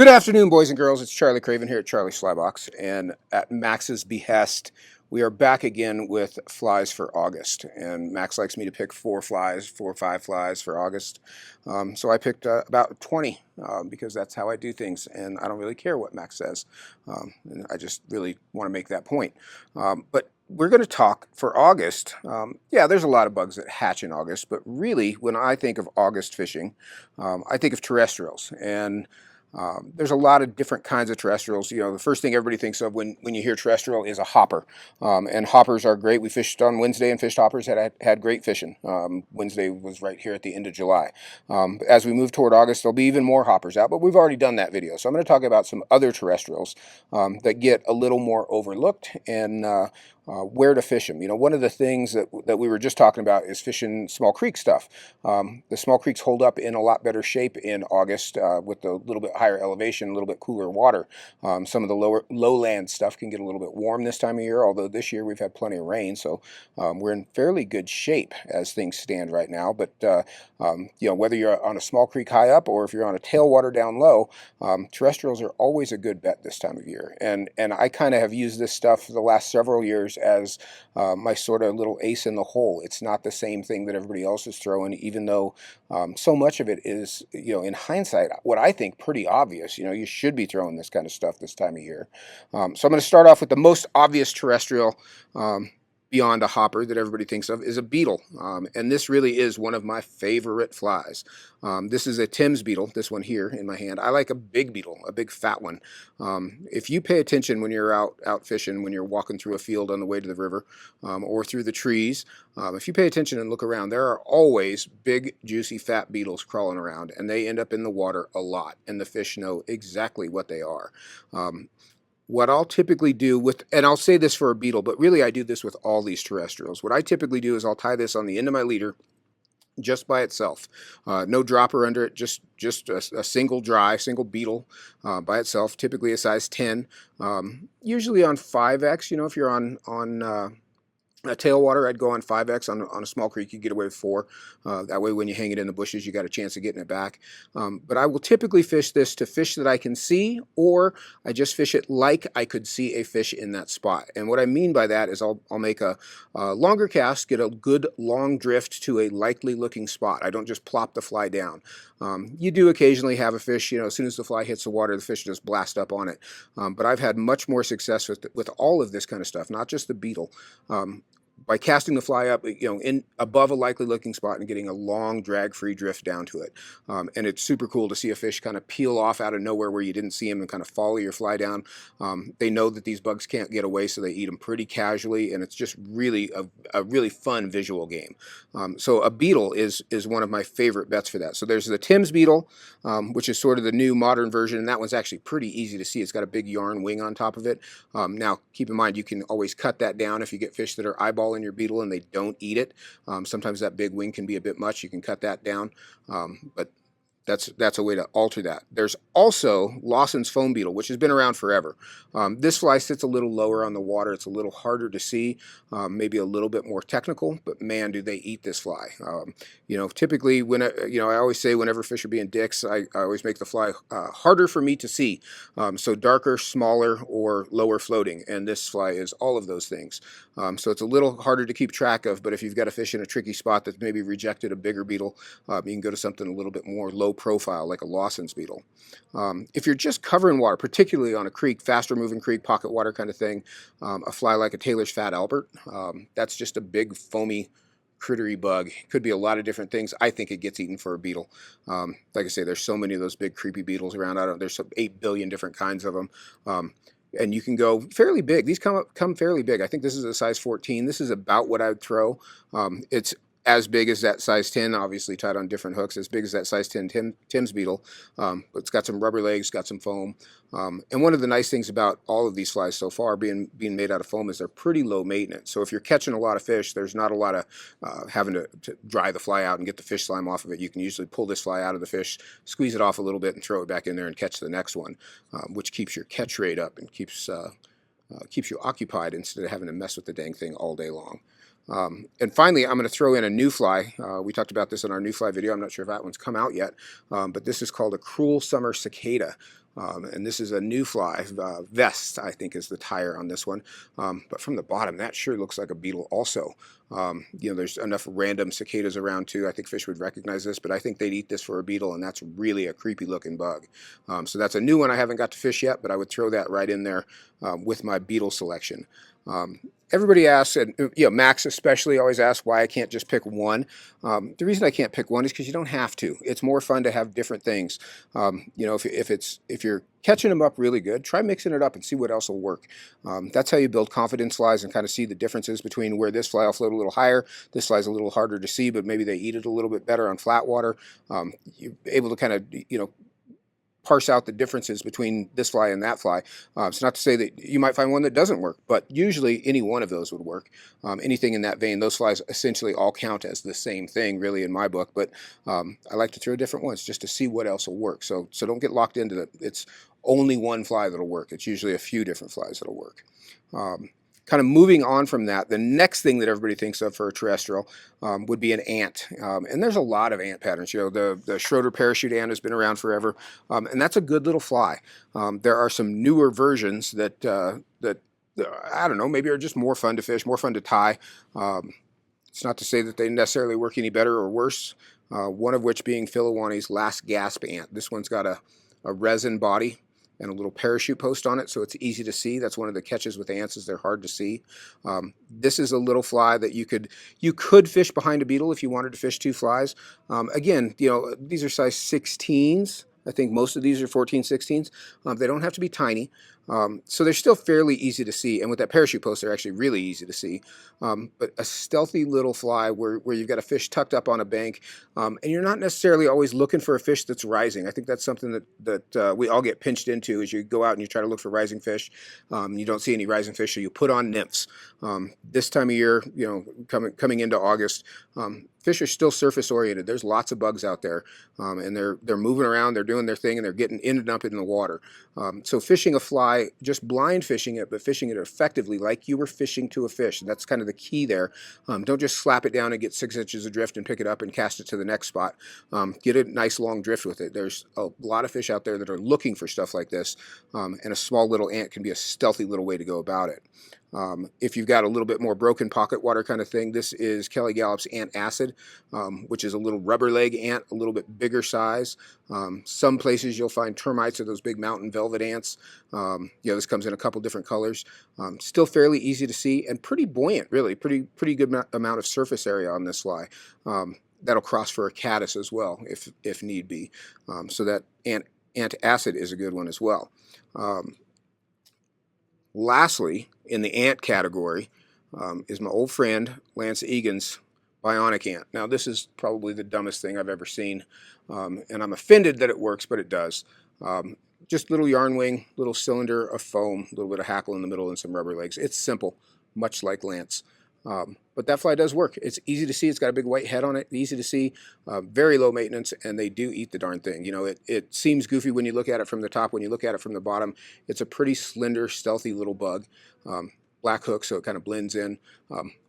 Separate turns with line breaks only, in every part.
Good afternoon, boys and girls. It's Charlie Craven here at Charlie's Flybox, and at Max's behest, we are back again with flies for August. And Max likes me to pick four or five flies for August. So I picked about 20 because that's how I do things, and I don't really care what Max says. And I just really want to make that point. But we're going to talk for August. Yeah, there's a lot of bugs that hatch in August, but really, when I think of August fishing, I think of terrestrials. And there's a lot of different kinds of terrestrials. You know, the first thing everybody thinks of when you hear terrestrial is a hopper. And hoppers are great. We fished on Wednesday and fished hoppers, had great fishing. Wednesday was right here at the end of July. As we move toward August, there'll be even more hoppers out, but we've already done that video. So I'm going to talk about some other terrestrials that get a little more overlooked and where to fish them. You know, one of the things that we were just talking about is fishing small creek stuff. The small creeks hold up in a lot better shape in August with a little bit higher elevation, a little bit cooler water. Some of the lowland stuff can get a little bit warm this time of year, although this year we've had plenty of rain, so we're in fairly good shape as things stand right now. But you know, whether you're on a small creek high up or if you're on a tailwater down low, terrestrials are always a good bet this time of year. And I kind of have used this stuff for the last several years as my sort of little ace in the hole. It's not the same thing that everybody else is throwing, even though so much of it is, you know, in hindsight, what I think pretty obvious. You know, you should be throwing this kind of stuff this time of year. So I'm going to start off with the most obvious terrestrial beyond a hopper that everybody thinks of is a beetle. And this really is one of my favorite flies. This is a Tim's beetle, this one here in my hand. I like a big beetle, a big fat one. If you pay attention when you're out fishing, when you're walking through a field on the way to the river or through the trees, if you pay attention and look around, there are always big, juicy, fat beetles crawling around, and they end up in the water a lot, and the fish know exactly what they are. What I'll typically do with, and I'll say this for a beetle, but really I do this with all these terrestrials. What I typically do is I'll tie this on the end of my leader just by itself. No dropper under it, just a single beetle by itself, typically a size 10, usually on 5X. You know, if you're on a tailwater, I'd go on 5X. On a small creek, you get away with 4. That way, when you hang it in the bushes, you got a chance of getting it back. But I will typically fish this to fish that I can see, or I just fish it like I could see a fish in that spot. And what I mean by that is I'll make a longer cast, get a good long drift to a likely looking spot. I don't just plop the fly down. You do occasionally have a fish, you know, as soon as the fly hits the water, the fish just blast up on it. But I've had much more success with all of this kind of stuff, not just the beetle. By casting the fly up, you know, in above a likely looking spot and getting a long drag-free drift down to it. And it's super cool to see a fish kind of peel off out of nowhere where you didn't see him and kind of follow your fly down. They know that these bugs can't get away, so they eat them pretty casually, and it's just really a really fun visual game. So a beetle is one of my favorite bets for that. So there's the Tim's beetle, which is sort of the new modern version, and that one's actually pretty easy to see. It's got a big yarn wing on top of it. Now, keep in mind, you can always cut that down if you get fish that are eyeballing your beetle and they don't eat it. Sometimes that big wing can be a bit much. You can cut that down, but that's a way to alter that. There's also Lawson's foam beetle, which has been around forever. This fly sits a little lower on the water. It's a little harder to see, maybe a little bit more technical, but man, do they eat this fly. You know, typically you know, I always say whenever fish are being dicks, I always make the fly harder for me to see. So darker, smaller, or lower floating, and this fly is all of those things. So it's a little harder to keep track of, but if you've got a fish in a tricky spot that's maybe rejected a bigger beetle, you can go to something a little bit more low profile like a Lawson's beetle. If you're just covering water, particularly on a creek, faster moving creek, pocket water kind of thing, a fly like a Taylor's Fat Albert, that's just a big foamy crittery bug. It could be a lot of different things. I think it gets eaten for a beetle. Like I say, there's so many of those big creepy beetles around. There's 8 billion different kinds of them. And you can go fairly big. These come fairly big. I think this is a size 14. This is about what I would throw. It's as big as that size 10, obviously tied on different hooks, as big as that size 10 Tim's beetle. But it's got some rubber legs, got some foam. And one of the nice things about all of these flies so far being made out of foam is they're pretty low maintenance. So if you're catching a lot of fish, there's not a lot of having to dry the fly out and get the fish slime off of it. You can usually pull this fly out of the fish, squeeze it off a little bit, and throw it back in there and catch the next one, which keeps your catch rate up and keeps you occupied instead of having to mess with the dang thing all day long. And finally, I'm going to throw in a new fly. We talked about this in our new fly video. I'm not sure if that one's come out yet, but this is called a cruel summer cicada, And this is a new fly, Vest, I think is the tire on this one. But from the bottom, that sure looks like a beetle also. There's enough random cicadas around too. I think fish would recognize this, but I think they'd eat this for a beetle, and that's really a creepy looking bug. So that's a new one I haven't got to fish yet, but I would throw that right in there with my beetle selection. Everybody asks, and Max especially always asks why I can't just pick one. The reason I can't pick one is because you don't have to. It's more fun to have different things. If you're catching them up really good, try mixing it up and see what else will work. That's how you build confidence flies and kind of see the differences between where this fly will float a little higher, this fly's a little harder to see, but maybe they eat it a little bit better on flat water. You're able to kind of parse out the differences between this fly and that fly. It's not to say that you might find one that doesn't work, but usually any one of those would work. Anything in that vein, those flies essentially all count as the same thing, really, in my book. But I like to throw different ones just to see what else will work. So don't get locked into that. It's only one fly that'll work. It's usually a few different flies that'll work. Kind of moving on from that, the next thing that everybody thinks of for a terrestrial would be an ant. And there's a lot of ant patterns. The Schroeder Parachute Ant has been around forever, and that's a good little fly. There are some newer versions that I don't know, maybe are just more fun to fish, more fun to tie. It's not to say that they necessarily work any better or worse, one of which being Philowani's Last Gasp Ant. This one's got a resin body and a little parachute post on it, so it's easy to see. That's one of the catches with ants, is they're hard to see. This is a little fly that you could fish behind a beetle if you wanted to fish two flies. Again, these are size 16s. I think most of these are 14, 16s. They don't have to be tiny. So they're still fairly easy to see, and with that parachute post, they're actually really easy to see. But a stealthy little fly where you've got a fish tucked up on a bank, and you're not necessarily always looking for a fish that's rising. I think that's something that we all get pinched into as you go out and you try to look for rising fish. You don't see any rising fish, so you put on nymphs. This time of year, coming into August, fish are still surface oriented. There's lots of bugs out there, and they're moving around, they're doing their thing, and they're getting in and up in the water. So fishing a fly, just blind fishing it, but fishing it effectively like you were fishing to a fish. And that's kind of the key there. Don't just slap it down and get 6 inches of drift and pick it up and cast it to the next spot. Get a nice long drift with it. There's a lot of fish out there that are looking for stuff like this, and a small little ant can be a stealthy little way to go about it. If you've got a little bit more broken pocket water kind of thing, this is Kelly Gallop's Ant Acid, which is a little rubber leg ant, a little bit bigger size. Some places you'll find termites or those big mountain velvet ants. This comes in a couple different colors. Still fairly easy to see and pretty buoyant, really. Pretty good amount of surface area on this fly. That'll cross for a caddis as well, if need be. So that Ant Acid is a good one as well. Lastly, in the ant category, is my old friend Lance Egan's Bionic Ant. Now, this is probably the dumbest thing I've ever seen, and I'm offended that it works, but it does. Just little yarn wing, little cylinder of foam, a little bit of hackle in the middle, and some rubber legs. It's simple, much like Lance. But that fly does work. It's easy to see. It's got a big white head on it, easy to see, very low maintenance, and they do eat the darn thing. It seems goofy when you look at it from the top. When you look at it from the bottom, it's a pretty slender, stealthy little bug. Black hook, so it kind of blends in.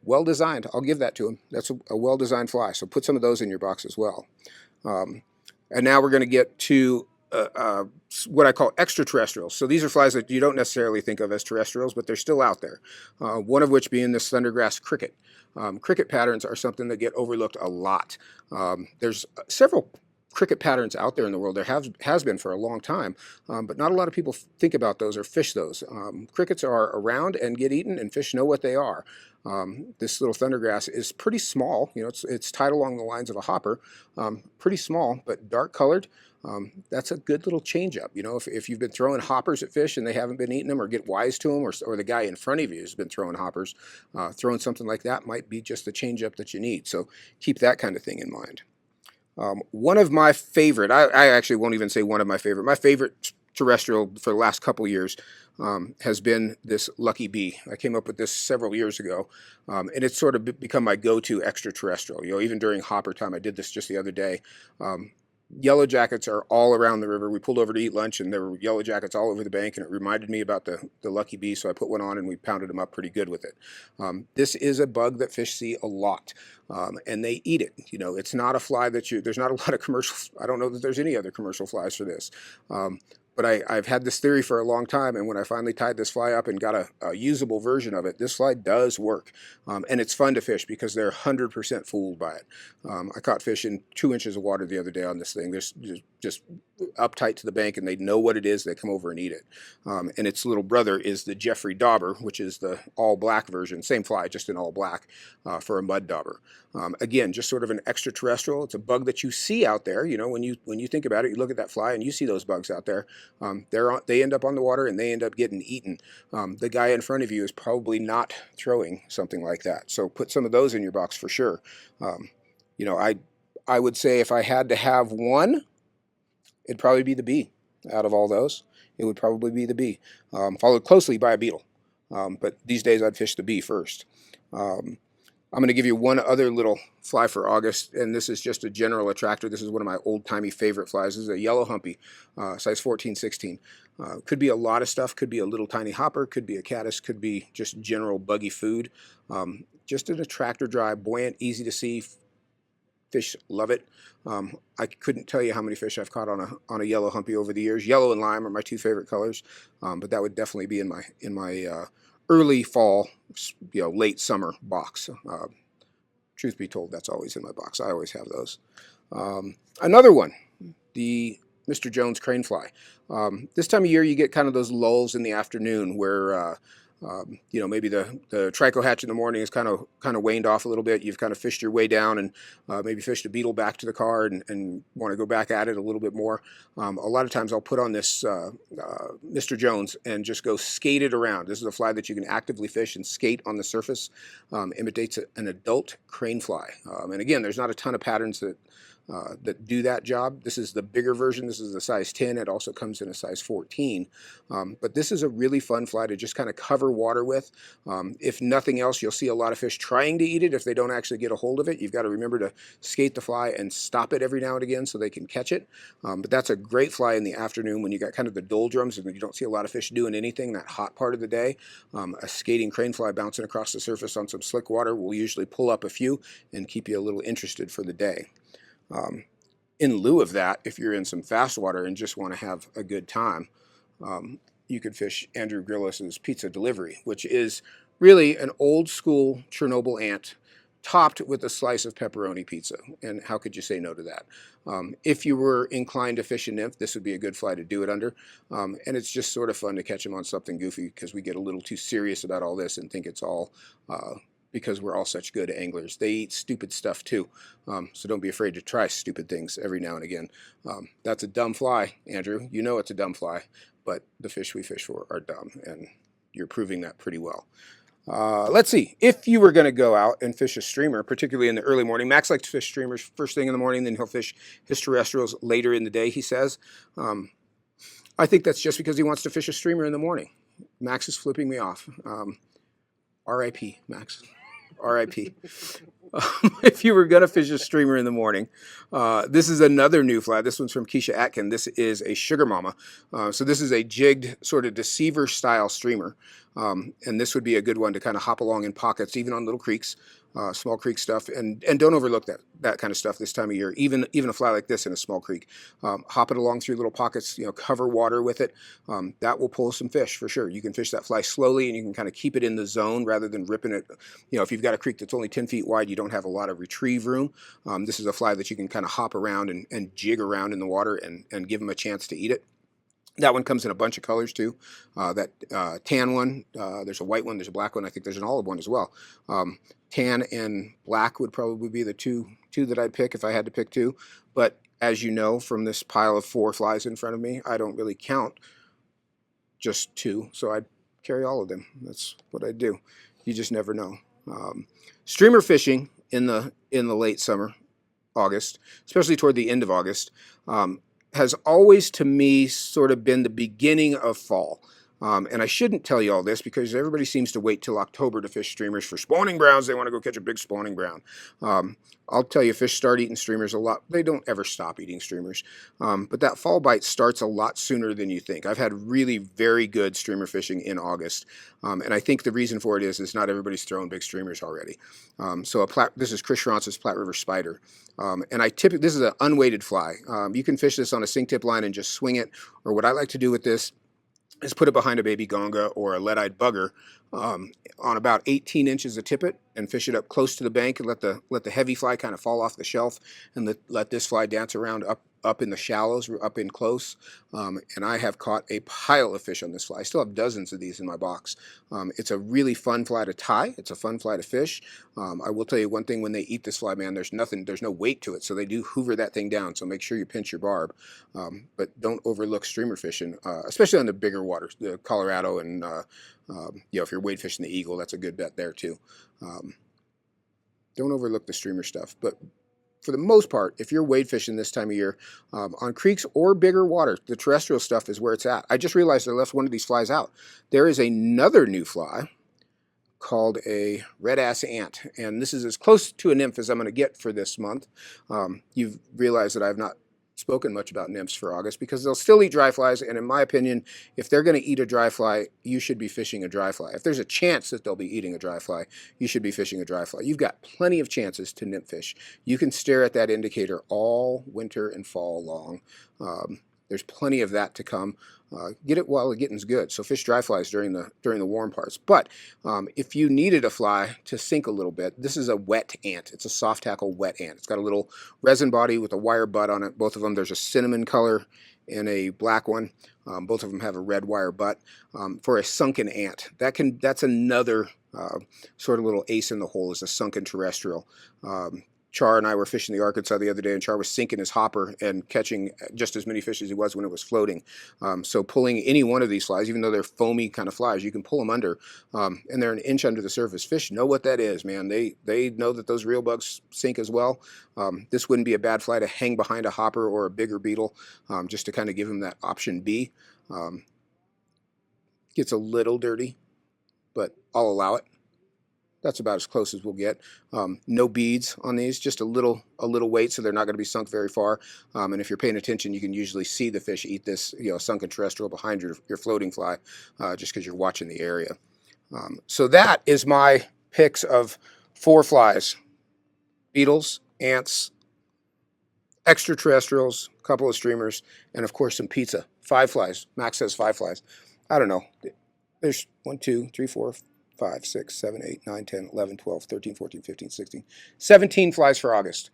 Well designed. I'll give that to him. That's a well-designed fly. So put some of those in your box as well. And now we're going to get to what I call extraterrestrials. So these are flies that you don't necessarily think of as terrestrials, but they're still out there. One of which being this Thundergrass Cricut. Cricket patterns are something that get overlooked a lot. There's several cricket patterns out there in the world. There has been for a long time, but not a lot of people think about those or fish those. Crickets are around and get eaten, and fish know what they are. This little Thundergrass is pretty small. It's tied along the lines of a hopper, pretty small, but dark colored. That's a good little change up. If you've been throwing hoppers at fish and they haven't been eating them, or get wise to them, or the guy in front of you has been throwing hoppers, throwing something like that might be just the change up that you need. So keep that kind of thing in mind. One of my favorite, I actually won't even say one of my favorite terrestrial for the last couple years has been this Lucky Bee. I came up with this several years ago, and it's sort of become my go-to extraterrestrial. Even during hopper time, I did this just the other day. Yellow jackets are all around the river. We pulled over to eat lunch, and there were yellow jackets all over the bank, and it reminded me about the Lucky Bee, so I put one on, and we pounded them up pretty good with it. This is a bug that fish see a lot, and they eat it. It's not a fly that there's not a lot of commercial, I don't know that there's any other commercial flies for this. But but I've had this theory for a long time, and when I finally tied this fly up and got a usable version of it, this fly does work. And it's fun to fish because they're 100% fooled by it. I caught fish in 2 inches of water the other day on this thing. They're just uptight to the bank, and they know what it is. They come over and eat it. And its little brother is the Jeffrey Dauber, which is the all-black version. Same fly, just in all black for a mud dauber. Again, just sort of an extraterrestrial. It's a bug that you see out there. You know, when you think about it, you look at that fly and you see those bugs out there. They end up on the water and they end up getting eaten. The guy in front of you is probably not throwing something like that. So put some of those in your box for sure. You know, I would say if I had to have one, it'd probably be the bee. Out of all those, it would probably be the bee, followed closely by a beetle. But these days I'd fish the bee first. I'm going to give you one other little fly for August, and this is just a general attractor. This is one of my old-timey favorite flies. This is a yellow Humpy, size 14, 16. Could be a lot of stuff. Could be a little tiny hopper. Could be a caddis. Could be just general buggy food. Just an attractor dry, buoyant, easy to see. Fish love it. I couldn't tell you how many fish I've caught on a yellow Humpy over the years. Yellow and lime are my two favorite colors, but that would definitely be in my early fall, late summer box. Truth be told, that's always in my box. I always have those. Another one, the Mr. Jones Cranefly. This time of year, you get kind of those lulls in the afternoon where maybe the trico hatch in the morning is kind of waned off a little bit. You've kind of fished your way down and maybe fished a beetle back to the car and want to go back at it a little bit more. A lot of times I'll put on this Mr. Jones and just go skate it around. This is a fly that you can actively fish and skate on the surface. Imitates an adult cranefly. And again, there's not a ton of patterns that do that job. This is the bigger version. This is the size 10. It also comes in a size 14. But this is a really fun fly to just kind of cover water with. If nothing else, you'll see a lot of fish trying to eat it if they don't actually get a hold of it. You've got to remember to skate the fly and stop it every now and again so they can catch it. But that's a great fly in the afternoon when you got kind of the doldrums and you don't see a lot of fish doing anything that hot part of the day. A skating cranefly bouncing across the surface on some slick water will usually pull up a few and keep you a little interested for the day. In lieu of that, if you're in some fast water and just want to have a good time, you could fish Andrew Grillis's Pizza Delivery, which is really an old school Chernobyl ant topped with a slice of pepperoni pizza. And how could you say no to that? If you were inclined to fish a nymph, this would be a good fly to do it under. And it's just sort of fun to catch him on something goofy because we get a little too serious about all this and think it's all because we're all such good anglers. They eat stupid stuff too, so don't be afraid to try stupid things every now and again. That's a dumb fly, Andrew. You know it's a dumb fly, but the fish we fish for are dumb, and you're proving that pretty well. Let's see. If you were going to go out and fish a streamer, particularly in the early morning, Max likes to fish streamers first thing in the morning, then he'll fish his terrestrials later in the day, he says. I think that's just because he wants to fish a streamer in the morning. Max is flipping me off. R.I.P. Max. R.I.P. If you were going to fish a streamer in the morning, this is another new fly. This one's from Keisha Atkin. This is a Sugar Mama. So this is a jigged sort of deceiver style streamer. And this would be a good one to kind of hop along in pockets, even on little creeks, small creek stuff. And don't overlook that kind of stuff this time of year. Even a fly like this in a small creek. Hop it along through little pockets, cover water with it. That will pull some fish for sure. You can fish that fly slowly and you can kind of keep it in the zone rather than ripping it. If you've got a creek that's only 10 feet wide, you don't have a lot of retrieve room. This is a fly that you can kind of hop around and jig around in the water and give them a chance to eat it. That one comes in a bunch of colors too. That tan one, there's a white one, there's a black one, I think there's an olive one as well. Tan and black would probably be the two that I'd pick if I had to pick two. But as you know from this pile of 4 flies in front of me, I don't really count just 2, so I'd carry all of them. That's what I'd do. You just never know. Streamer fishing in the late summer, August, especially toward the end of August, has always to me sort of been the beginning of fall. And I shouldn't tell you all this because everybody seems to wait till October to fish streamers for spawning browns. They want to go catch a big spawning brown. I'll tell you, fish start eating streamers a lot. They don't ever stop eating streamers. But that fall bite starts a lot sooner than you think. I've had really very good streamer fishing in August. And I think the reason for it is not everybody's throwing big streamers already. So this is Chris Schrontz's Plat River Spider. And this is an unweighted fly. You can fish this on a sink tip line and just swing it. Or what I like to do with this is put it behind a baby gonga or a lead-eyed bugger on about 18 inches of tippet and fish it up close to the bank and let the heavy fly kind of fall off the shelf and let this fly dance around up in the shallows, up in close. And I have caught a pile of fish on this fly. I still have dozens of these in my box. It's a really fun fly to tie. It's a fun fly to fish. I will tell you one thing, when they eat this fly, man, there's no weight to it. So they do hoover that thing down. So make sure you pinch your barb. But don't overlook streamer fishing, especially on the bigger waters, the Colorado and, if you're wade fishing the Eagle, that's a good bet there too. Don't overlook the streamer stuff. But for the most part, if you're wade fishing this time of year, on creeks or bigger water, the terrestrial stuff is where it's at. I just realized I left one of these flies out. There is another new fly called a red-ass ant, and this is as close to a nymph as I'm going to get for this month. You've realized that I've not spoken much about nymphs for August because they'll still eat dry flies, and in my opinion, if they're going to eat a dry fly, you should be fishing a dry fly. If there's a chance that they'll be eating a dry fly, you should be fishing a dry fly. You've got plenty of chances to nymph fish. You can stare at that indicator all winter and fall long. There's plenty of that to come. Get it while the getting's good. So fish dry flies during the warm parts. But if you needed a fly to sink a little bit, this is a wet ant. It's a soft tackle wet ant. It's got a little resin body with a wire butt on it. Both of them, there's a cinnamon color and a black one. Both of them have a red wire butt. For a sunken ant, that's another sort of little ace in the hole, is a sunken terrestrial. Char and I were fishing the Arkansas the other day, and Char was sinking his hopper and catching just as many fish as he was when it was floating. So pulling any one of these flies, even though they're foamy kind of flies, you can pull them under, and they're an inch under the surface. Fish know what that is, man. They know that those real bugs sink as well. This wouldn't be a bad fly to hang behind a hopper or a bigger beetle, just to kind of give them that option B. Gets a little dirty, but I'll allow it. That's about as close as we'll get. No beads on these, just a little weight, so they're not going to be sunk very far. And if you're paying attention, you can usually see the fish eat this, sunken terrestrial behind your floating fly, just because you're watching the area. So that is my picks of 4 flies: beetles, ants, extraterrestrials, a couple of streamers, and of course some pizza. 5 flies. Max says 5 flies. I don't know. There's 1, 2, 3, 4, 5, 6, 7, 8, 9, 10, 11, 12, 13, 14, 15, 16, 17 flies for August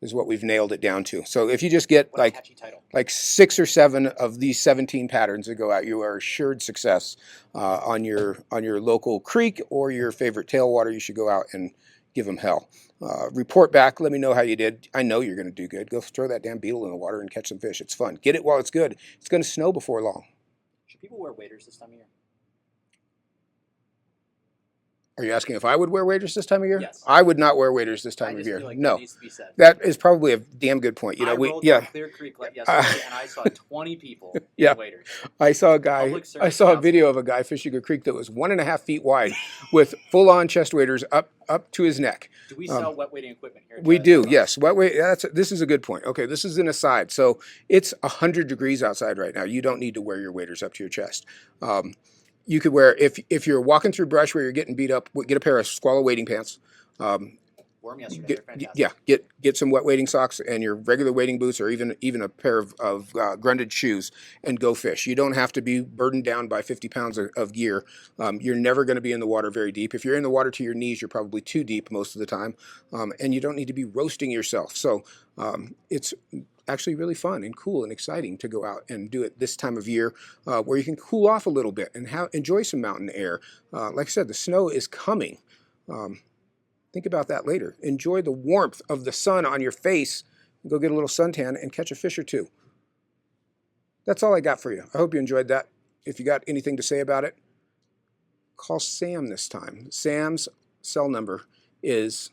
is what we've nailed it down to. So if you just get like 6 or 7 of these 17 patterns that go out, you are assured success on your local creek or your favorite tailwater. You should go out and give them hell. Report back. Let me know how you did. I know you're going to do good. Go throw that damn beetle in the water and catch some fish. It's fun. Get it while it's good. It's going to snow before long.
Should people wear waders this time of year?
Are you asking if I would wear waders this time of year?
Yes.
I would not wear waders this time of year.
Feel like
no.
That needs to be said.
That is probably a damn good point.
I rolled down Clear Creek yesterday, and I saw 20 people in waders.
I saw a video of a guy fishing a creek that was 1.5 feet wide with full-on chest waders up to his neck.
Do we sell wet wading equipment here?
We do, yes. Wet wade. This is a good point. Okay, this is an aside. So it's 100 degrees outside right now. You don't need to wear your waders up to your chest. You could wear, if you're walking through brush where you're getting beat up, get a pair of squallow wading pants.
Wore them yesterday.
Get some wet wading socks and your regular wading boots, or even a pair of grunded shoes, and go fish. You don't have to be burdened down by 50 pounds of gear. You're never going to be in the water very deep. If you're in the water to your knees, you're probably too deep most of the time, and you don't need to be roasting yourself. So it's actually really fun and cool and exciting to go out and do it this time of year, where you can cool off a little bit and enjoy some mountain air. Like I said, the snow is coming. Think about that later. Enjoy the warmth of the sun on your face. Go get a little suntan and catch a fish or 2. That's all I got for you. I hope you enjoyed that. If you got anything to say about it, call Sam this time. Sam's cell number is